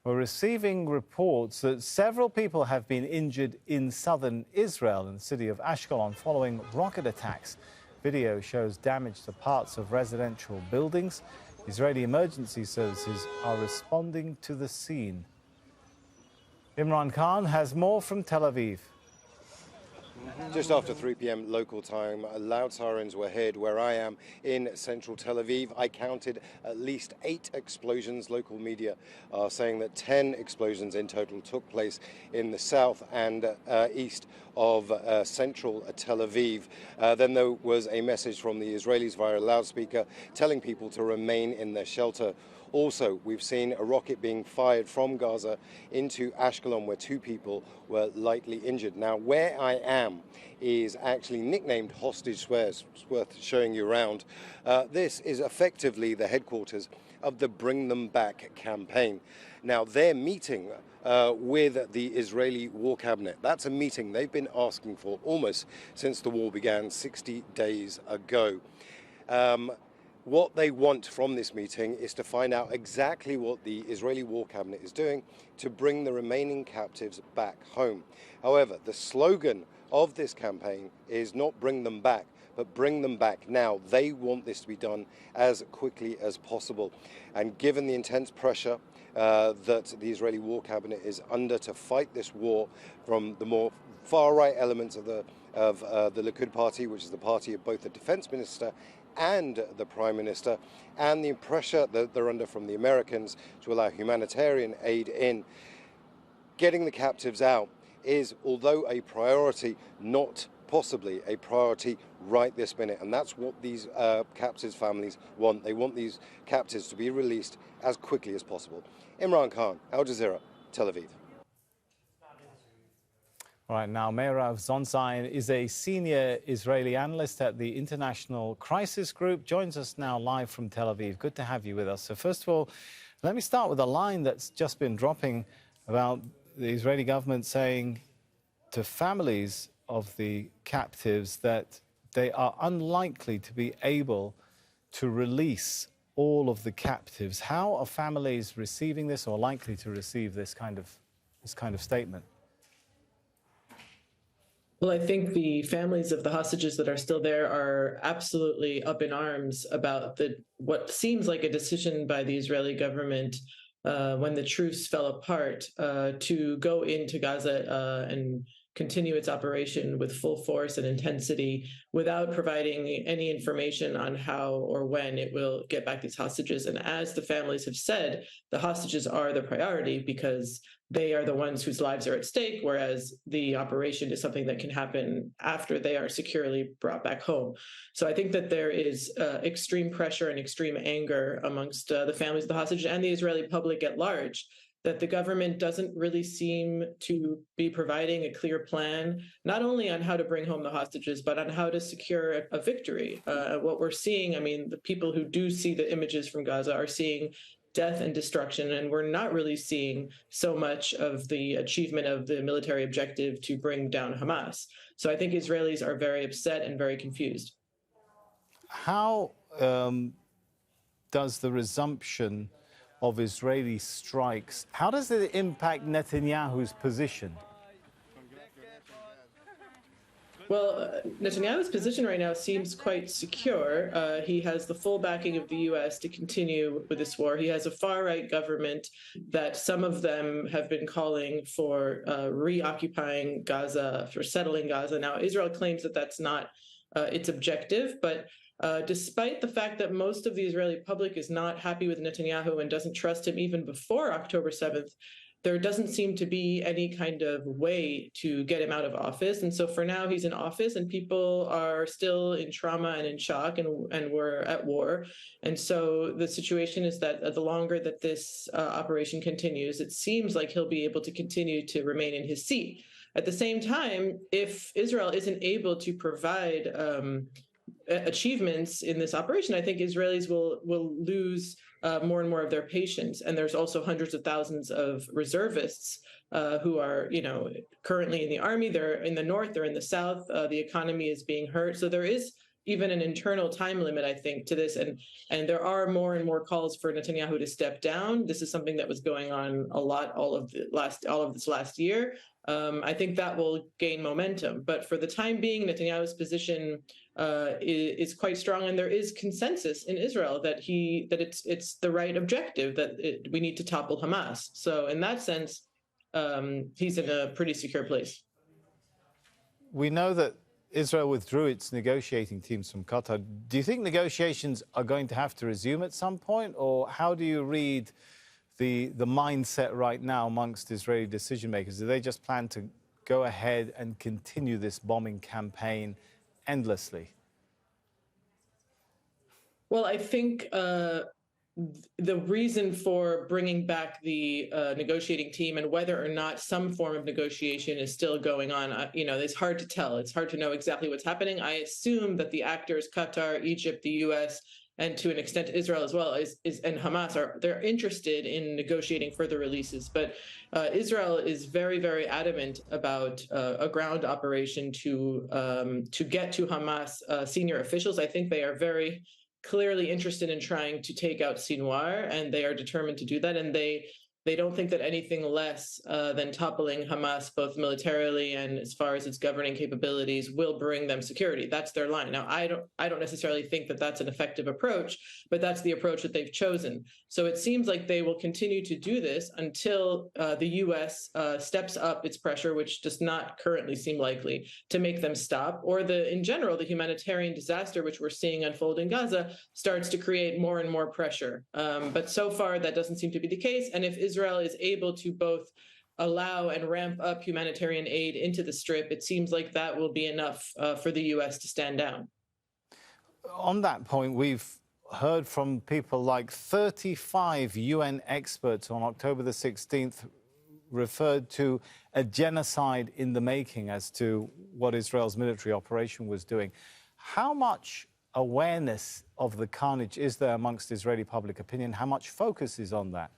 We're receiving reports that several people have been injured in southern Israel, in the city of Ashkelon, following rocket attacks. Video shows damage to parts of residential buildings. Israeli emergency services are responding to the scene. Imran Khan has more from Tel Aviv. Just after 3 p.m. local time, loud sirens were heard where I am in central Tel Aviv. I counted at least 8 explosions. Local media are saying that 10 explosions in total took place in the south and east of central Tel Aviv. Then there was a message from the Israelis via a loudspeaker telling people to remain in their shelter. Also, we've seen a rocket being fired from Gaza into Ashkelon, where 2 people were lightly injured. Now, where I am is actually nicknamed Hostage Square. It's worth showing you around. This is effectively the headquarters of the Bring Them Back campaign. Now, they're meeting with the Israeli War Cabinet. That's a meeting they've been asking for almost since the war began 60 days ago. What they want from this meeting is to find out exactly what the Israeli War Cabinet is doing to bring the remaining captives back home. However, the slogan of this campaign is not bring them back, but bring them back now. They want this to be done as quickly as possible. And given the intense pressure that the Israeli War Cabinet is under to fight this war from the more far-right elements of the Likud party, which is the party of both the defense minister and the Prime Minister, and the pressure that they're under from the Americans to allow humanitarian aid in, getting the captives out is, although a priority, not possibly a priority right this minute. And that's what these captives' families want. They want these captives to be released as quickly as possible. Imran Khan, Al Jazeera, Tel Aviv. All right, now Mairav Zonszein is a senior Israeli analyst at the International Crisis Group, joins us now live from Tel Aviv. Good to have you with us. So first of all, let me start with a line that's just been dropping about the Israeli government saying to families of the captives that they are unlikely to be able to release all of the captives. How are families receiving this, or likely to receive this kind of statement? Well, I think the families of the hostages that are still there are absolutely up in arms about what seems like a decision by the Israeli government when the truce fell apart to go into Gaza and continue its operation with full force and intensity without providing any information on how or when it will get back these hostages. And as the families have said, the hostages are the priority because they are the ones whose lives are at stake, whereas the operation is something that can happen after they are securely brought back home. So I think that there is extreme pressure and extreme anger amongst the families of the hostages and the Israeli public at large, that the government doesn't really seem to be providing a clear plan, not only on how to bring home the hostages, but on how to secure a victory. What we're seeing, I mean, the people who do see the images from Gaza are seeing death and destruction, and we're not really seeing so much of the achievement of the military objective to bring down Hamas. So I think Israelis are very upset and very confused. How does the resumption of Israeli strikes, how does it impact Netanyahu's position? Well, Netanyahu's position right now seems quite secure. He has the full backing of the U.S. to continue with this war. He has a far-right government that some of them have been calling for reoccupying Gaza, for settling Gaza. Now, Israel claims that that's not its objective, but despite the fact that most of the Israeli public is not happy with Netanyahu and doesn't trust him even before October 7th, there doesn't seem to be any kind of way to get him out of office. And so for now, he's in office and people are still in trauma and in shock, and we're at war. And so the situation is that the longer that this operation continues, it seems like he'll be able to continue to remain in his seat. At the same time, if Israel isn't able to provide achievements in this operation, I think Israelis will lose more and more of their patience. And there's also hundreds of thousands of reservists who are, currently in the army. They're in the north, they're in the south. The economy is being hurt. So there is even an internal time limit, I think, to this, and there are more and more calls for Netanyahu to step down. This is something that was going on a lot all of this last year. I think that will gain momentum, but for the time being, Netanyahu's position is quite strong, and there is consensus in Israel that it's the right objective, that we need to topple Hamas. So in that sense, he's in a pretty secure place. We know that Israel withdrew its negotiating teams from Qatar. Do you think negotiations are going to have to resume at some point, or how do you read the mindset right now amongst Israeli decision makers? Do they just plan to go ahead and continue this bombing campaign endlessly? Well, I think the reason for bringing back the negotiating team, and whether or not some form of negotiation is still going on, it's hard to tell. It's hard to know exactly what's happening. I assume that the actors, Qatar, Egypt, the U.S., and to an extent Israel as well, and Hamas, they're interested in negotiating further releases. But Israel is very, very adamant about a ground operation to get to Hamas senior officials. I think they are very clearly interested in trying to take out Sinwar, and they are determined to do that. And they don't think that anything less than toppling Hamas, both militarily and as far as its governing capabilities, will bring them security. That's their line. Now, I don't necessarily think that that's an effective approach, but that's the approach that they've chosen. So it seems like they will continue to do this until the U.S. Steps up its pressure, which does not currently seem likely, to make them stop, or in general, the humanitarian disaster which we're seeing unfold in Gaza starts to create more and more pressure. But so far, that doesn't seem to be the case. And if Israel is able to both allow and ramp up humanitarian aid into the Strip, it seems like that will be enough for the U.S. to stand down. On that point, we've heard from people like 35 UN experts on October the 16th referred to a genocide in the making as to what Israel's military operation was doing. How much awareness of the carnage is there amongst Israeli public opinion? How much focus is on that?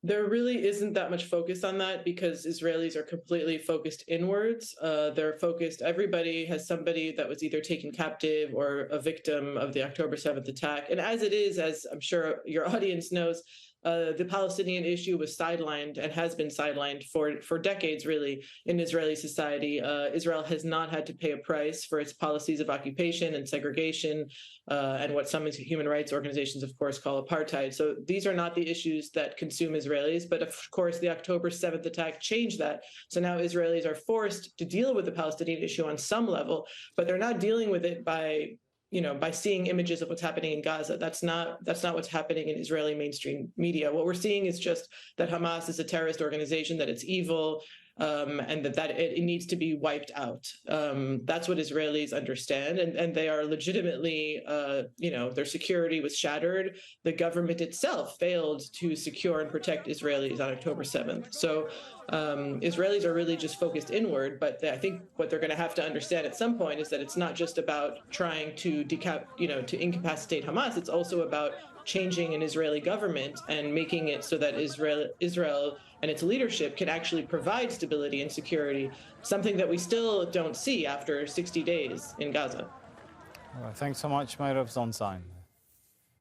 There really isn't that much focus on that, because Israelis are completely focused inwards. They're focused, everybody has somebody that was either taken captive or a victim of the October 7th attack. And as it is, as I'm sure your audience knows, the Palestinian issue was sidelined and has been sidelined for decades, really, in Israeli society. Israel has not had to pay a price for its policies of occupation and segregation, and what some human rights organizations, of course, call apartheid. So these are not the issues that consume Israelis. But of course, the October 7th attack changed that. So now Israelis are forced to deal with the Palestinian issue on some level, but they're not dealing with it by seeing images of what's happening in Gaza. That's not what's happening in Israeli mainstream media. What we're seeing is just that Hamas is a terrorist organization, that it's evil, and that it needs to be wiped out. That's what Israelis understand, and they are legitimately, their security was shattered. The government itself failed to secure and protect Israelis on October 7th. So Israelis are really just focused inward, but I think what they're going to have to understand at some point is that it's not just about trying to to incapacitate Hamas. It's also about changing an Israeli government and making it so that Israel and its leadership can actually provide stability and security, something that we still don't see after 60 days in Gaza. All right, thanks so much, Mairav Zonszein.